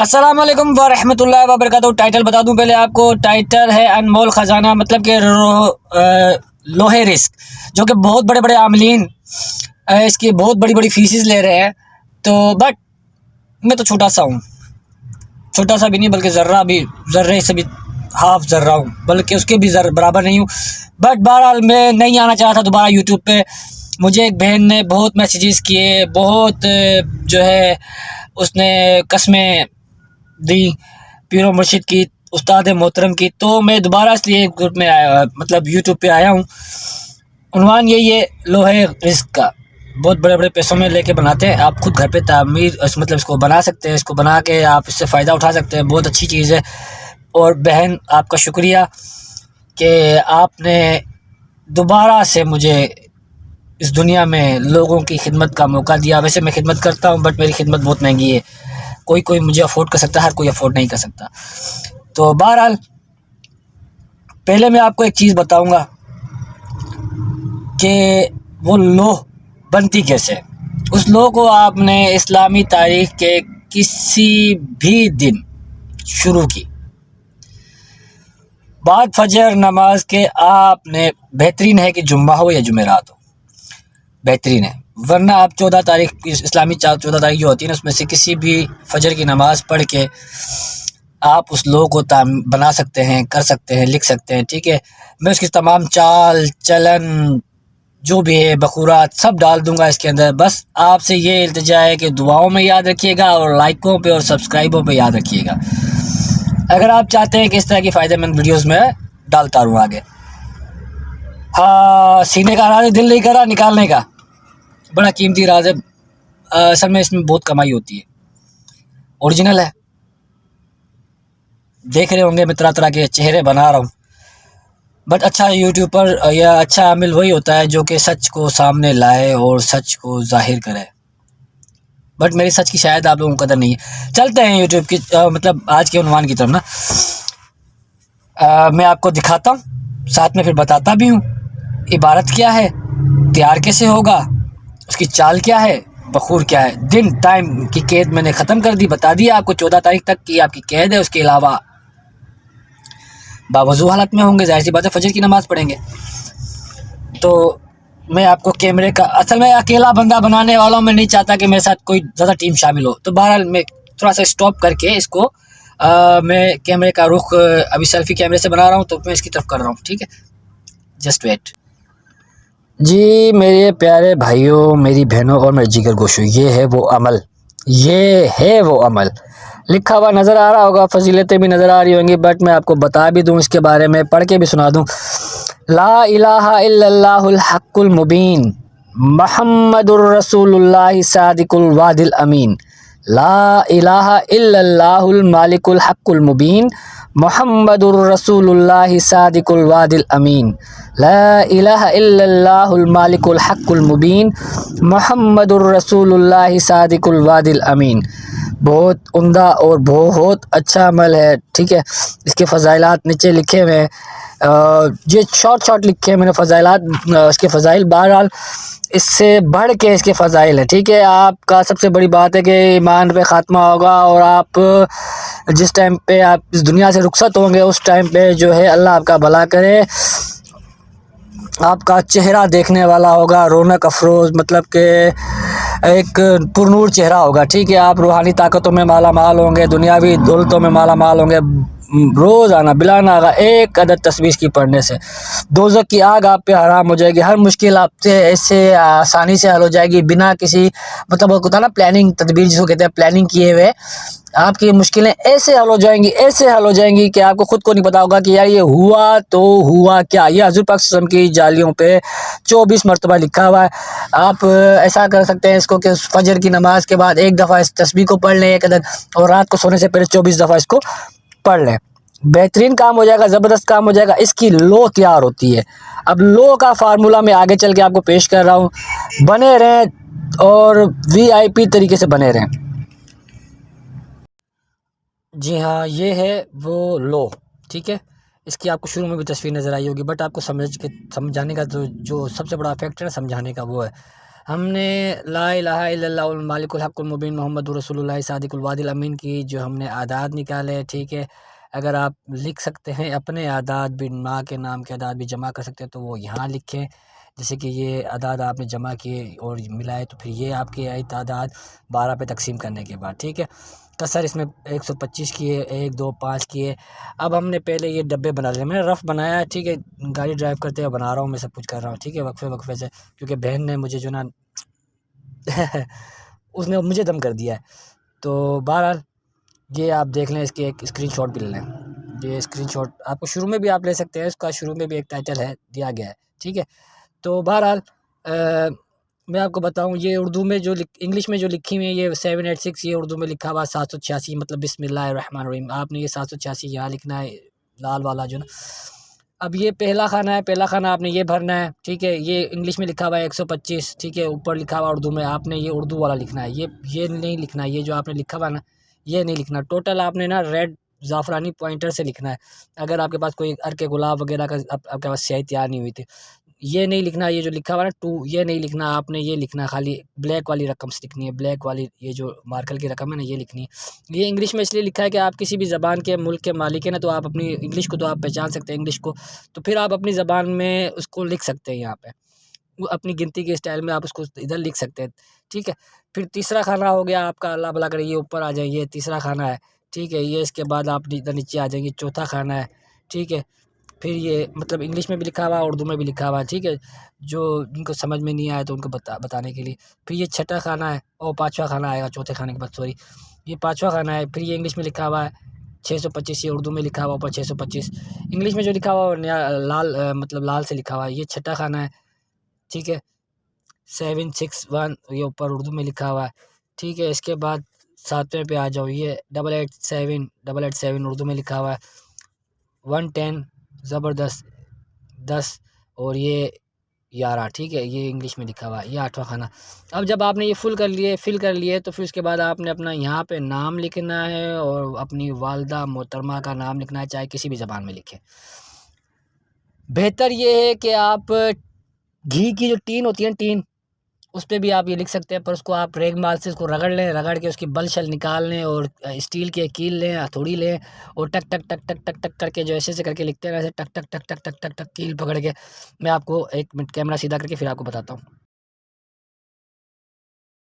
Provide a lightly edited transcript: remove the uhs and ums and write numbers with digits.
अस्सलामुअलैकुम वरहमतुल्लाहि वबरकातुहू। टाइटल बता दूं पहले आपको। टाइटल है अनमोल ख़जाना, मतलब कि लोहे रिस्क, जो कि बहुत बड़े बड़े आमलीन इसकी बहुत बड़ी बड़ी फीसिस ले रहे हैं। तो बट मैं तो छोटा सा हूँ, छोटा सा भी नहीं बल्कि ज़र्रे से भी हाफ ज़र्रा हूँ, बल्कि उसके भी बराबर नहीं हूँ। बट बहरहाल मैं नहीं आना चाहा था दोबारा यूट्यूब पे। मुझे एक बहन ने बहुत मैसेजेस किए, बहुत जो है उसने कस्में दी पीरो मुर्शिद की, उस्ताद मोहतरम की। तो मैं दोबारा इसलिए ग्रुप में आया, मतलब यूट्यूब पे आया हूँ। उन्वान यही है लोहे रिस्क का। बहुत बड़े बड़े पैसों में लेके बनाते हैं। आप खुद घर पे तामीर मतलब इसको बना सकते हैं, इसको बना के आप इससे फ़ायदा उठा सकते हैं। बहुत अच्छी चीज़ है। और बहन आपका शुक्रिया कि आपने दोबारा से मुझे इस दुनिया में लोगों की खिदमत का मौका दिया। वैसे मैं खिदमत करता हूँ बट मेरी खिदमत बहुत महंगी है। कोई कोई मुझे अफोर्ड कर सकता है, हर कोई अफोर्ड नहीं कर सकता। तो बहरहाल पहले मैं आपको एक चीज़ बताऊंगा कि वो लोह बनती कैसे। उस लोह को आपने इस्लामी तारीख़ के किसी भी दिन शुरू की, बाद फजर नमाज के आपने, बेहतरीन है कि जुम्मा हो या जुमेरात हो, बेहतरीन है। वरना आप 14 तारीख इस्लामी 14 तारीख जो होती है ना, उसमें से किसी भी फजर की नमाज़ पढ़ के आप उस लोह को बना सकते हैं, कर सकते हैं, लिख सकते हैं। ठीक है, मैं उसकी तमाम चाल चलन जो भी है बखूरात सब डाल दूंगा इसके अंदर। बस आपसे ये इल्तिजा है कि दुआओं में याद रखिएगा और लाइकों पे और सब्सक्राइबों पे याद रखिएगा, अगर आप चाहते हैं कि इस तरह की फ़ायदेमंद वीडियोस में डालता रहूँ आगे। हाँ, सीने का राज दिल नहीं करा निकालने का, बड़ा कीमती राज है। असल में इसमें बहुत कमाई होती है। ओरिजिनल है, देख रहे होंगे मैं तरह तरह के चेहरे बना रहा हूँ। बट अच्छा यूट्यूबर या अच्छा आमिल वही होता है जो कि सच को सामने लाए और सच को जाहिर करे। बट मेरी सच की शायद आप लोगों को कदर नहीं है। चलते हैं यूट्यूब की मतलब आज के उन्वान की तरफ ना। मैं आपको दिखाता हूँ, साथ में फिर बताता भी हूँ इबारत क्या है, तैयार कैसे होगा, उसकी चाल क्या है, बखूर क्या है। दिन टाइम की कैद मैंने ख़त्म कर दी, बता दिया आपको 14 तारीख तक की आपकी कैद है। उसके अलावा बावजू हालत में होंगे, जाहिर सी बात है फजर की नमाज़ पढ़ेंगे। तो मैं आपको कैमरे का, असल में अकेला बंदा बनाने वालों में नहीं चाहता कि मेरे साथ कोई ज़्यादा टीम शामिल हो। तो बहरहाल मैं थोड़ा सा स्टॉप करके इसको मैं कैमरे का रुख अभी सेल्फी कैमरे से बना रहा हूँ, तो मैं इसकी तरफ कर रहा हूँ। ठीक है, जस्ट वेट जी। मेरे प्यारे भाइयों, मेरी बहनों और मेरे जिगर गोशों, ये है वो अमल, ये है वो अमल। लिखा हुआ नज़र आ रहा होगा, फजीलतें भी नज़र आ रही होंगी, बट मैं आपको बता भी दूँ इसके बारे में, पढ़ के भी सुना दूँ। ला इलाहा इल्लल्लाहुल हक्कुल मुबीन मुहम्मदुर रसूलुल्लाह सादिकुल वादिल अमीन। ला इलाहा इल्लल्लाहुल मालिकुल हक्कुल मुबीन मुहम्मदुर रसूलुल्लाह सादिकुल वादिल अमीन। ला इलाहा इल्लल्लाहुल मालिकुल हक्कुल मुबीन मुहम्मदुर रसूलुल्लाह सादिकुल वादिल अमीन। बहुत उम्दा और बहुत अच्छा अमल है। ठीक है, इसके फ़ज़ाइलात नीचे लिखे हुए हैं, ये शॉर्ट लिखे हैं मैंने फ़ज़ाइलात, इसके फ़ज़ाइल। बहरहाल इससे बढ़ के इसके फ़ज़ाइल है। ठीक है, आपका सबसे बड़ी बात है कि ईमान पे ख़ात्मा होगा और आप जिस टाइम पे आप इस दुनिया से रुखसत होंगे उस टाइम पे जो है अल्लाह आपका भला करे, आपका चेहरा देखने वाला होगा रौनक अफरोज़, मतलब कि एक पुरनूर चेहरा होगा। ठीक है, आप रूहानी ताकतों में माला माल होंगे, दुनियावी दौलतों में माला माल होंगे। रोज़ाना बिलाना एक अदद तस्बीह की पढ़ने से दोज़ख की आग आप पे हराम हो जाएगी। हर मुश्किल आपसे ऐसे आसानी से हल हो जाएगी, बिना किसी मतलब होता है ना प्लानिंग तदबीर जिसको कहते हैं, प्लानिंग किए हुए आपकी मुश्किलें ऐसे हल हो जाएंगी, ऐसे हल हो जाएंगी कि आपको खुद को नहीं पता होगा कि यार ये हुआ तो हुआ क्या। ये हज़रत पाक सल्लल्लाहु अलैहि वसल्लम की जालियों पे 24 मरतबा लिखा हुआ है। आप ऐसा कर सकते हैं इसको कि फजर की नमाज के बाद एक दफ़ा इस तस्बीह को पढ़ लें एक अदद, और रात को सोने से पहले 24 दफ़ा इसको पढ़ लें। बेहतरीन काम हो जाएगा, ज़बरदस्त काम हो जाएगा। इसकी लो तैयार होती है। अब लो का फार्मूला मैं आगे चल के आपको पेश कर रहा हूँ, बने रहें और VIP तरीके से बने रहें। जी हाँ, ये है वो लो। ठीक है, इसकी आपको शुरू में भी तस्वीर नज़र आई होगी, बट आपको समझाने का जो सबसे बड़ा फैक्टर है समझाने का वो है। हमने ला इलाहा इल्लल्लाहुल मालिकुल हक़्क़ुल मुबीन मोहम्मदुर रसूलुल्लाह सादिकुल वादिल अमीन की जो हमने आदाद निकाले, ठीक है। अगर आप लिख सकते हैं अपने आदाद भी, माँ के नाम के आदाद भी जमा कर सकते हैं तो वो यहाँ लिखें। जैसे कि ये आदाद आपने जमा किए और मिलाए तो फिर ये आपकी आई तादाद 12 पे तकसीम करने के बाद, ठीक है। कसर इसमें 125 किए, 1 2 5 किए। अब हमने पहले ये डब्बे बना लिए, मैंने रफ़ बनाया है, ठीक है। गाड़ी ड्राइव करते हुए बना रहा हूँ मैं, सब कुछ कर रहा हूँ, ठीक है, वक्फे वक्फे से, क्योंकि बहन ने मुझे जो ना उसने मुझे दम कर दिया है। तो बहरहाल ये आप देख लें, इसके एक स्क्रीनशॉट भी ले लें। ये स्क्रीनशॉट आपको शुरू में भी आप ले सकते हैं, इसका शुरू में भी एक टाइटल है दिया गया है, ठीक है। तो बहरहाल मैं आपको बताऊं, ये उर्दू में जो इंग्लिश में जो लिखी हुई है ये 786, ये उर्दू में लिखा हुआ 786, मतलब बिस्मिल्लाहिर्रहमानिर्रहीम। आपने ये 786 यहाँ लिखना है, लाल वाला जो ना। अब ये पहला खाना है, पहला खाना आपने ये भरना है, ठीक है। ये इंग्लिश में लिखा हुआ है 125, ठीक है, ऊपर लिखा हुआ उर्दू में, आपने ये उर्दू वाला लिखना है। ये नहीं लिखना है, ये जो आपने लिखा हुआ ना ये नहीं लिखना। टोटल आपने ना रेड ज़ाफ़रानी पॉइंटर से लिखना है। अगर आपके पास कोई अर्के गुलाब वगैरह का आपके पास स्याही तैयार नहीं हुई थी, ये नहीं लिखना। ये जो लिखा हुआ ना 2, ये नहीं लिखना आपने, ये लिखना खाली ब्लैक वाली रकम से लिखनी है, ब्लैक वाली ये जो मार्कर की रकम है ना ये लिखनी है। ये इंग्लिश में इसलिए लिखा है कि आप किसी भी ज़बान के मुल्क के मालिक है ना, तो आप अपनी इंग्लिश को तो आप पहचान सकते हैं इंग्लिश को, तो फिर आप अपनी ज़बान में उसको लिख सकते हैं यहाँ पे, अपनी गिनती के स्टाइल में आप उसको इधर लिख सकते हैं, ठीक है। फिर तीसरा खाना हो गया आपका, अल्लाह भला करे, ये ऊपर आ जाए, ये तीसरा खाना है, ठीक है। ये इसके बाद आप इधर नीचे आ जाएंगे, चौथा खाना है, ठीक है। फिर ये मतलब इंग्लिश में भी लिखा हुआ, उर्दू में भी लिखा हुआ, ठीक है। जो जिनको समझ में नहीं आया तो उनको बताने के लिए। फिर ये छठा खाना है और पाँचवा खाना आएगा चौथे खाने के बाद, सॉरी, ये पाँचवा खाना है। फिर ये इंग्लिश में लिखा हुआ है 625, ये उर्दू में लिखा हुआ ऊपर 625, इंग्लिश में जो लिखा हुआ लाल मतलब लाल से लिखा हुआ है। ये छठा खाना है, ठीक है। 761 ये ऊपर उर्दू में लिखा हुआ है, ठीक है। इसके बाद सातवें पे आ जाओ, ये 887 उर्दू में लिखा हुआ है। 110 ज़बरदस्त 10 और ये 11, ठीक है, ये इंग्लिश में लिखा हुआ है। ये आठवां खाना। अब जब आपने ये फिल कर लिए तो फिर उसके बाद आपने अपना यहाँ पे नाम लिखना है और अपनी वालदा मोहतरमा का नाम लिखना है, चाहे किसी भी ज़बान में लिखें। बेहतर ये है कि आप घी की जो टीन होती है, टीन, उस पे भी आप ये लिख सकते हैं, पर उसको आप रेगमाल से उसको रगड़ लें, रगड़ के उसकी बल शल निकाल लें और स्टील के कील लें, हथौड़ी लें और टक टक टक टक टक टक करके जो ऐसे करके लिखते हैं वैसे टक टक टक टक टक टक टक कील पकड़ के। मैं आपको 1 मिनट कैमरा सीधा करके फिर आपको बताता हूँ।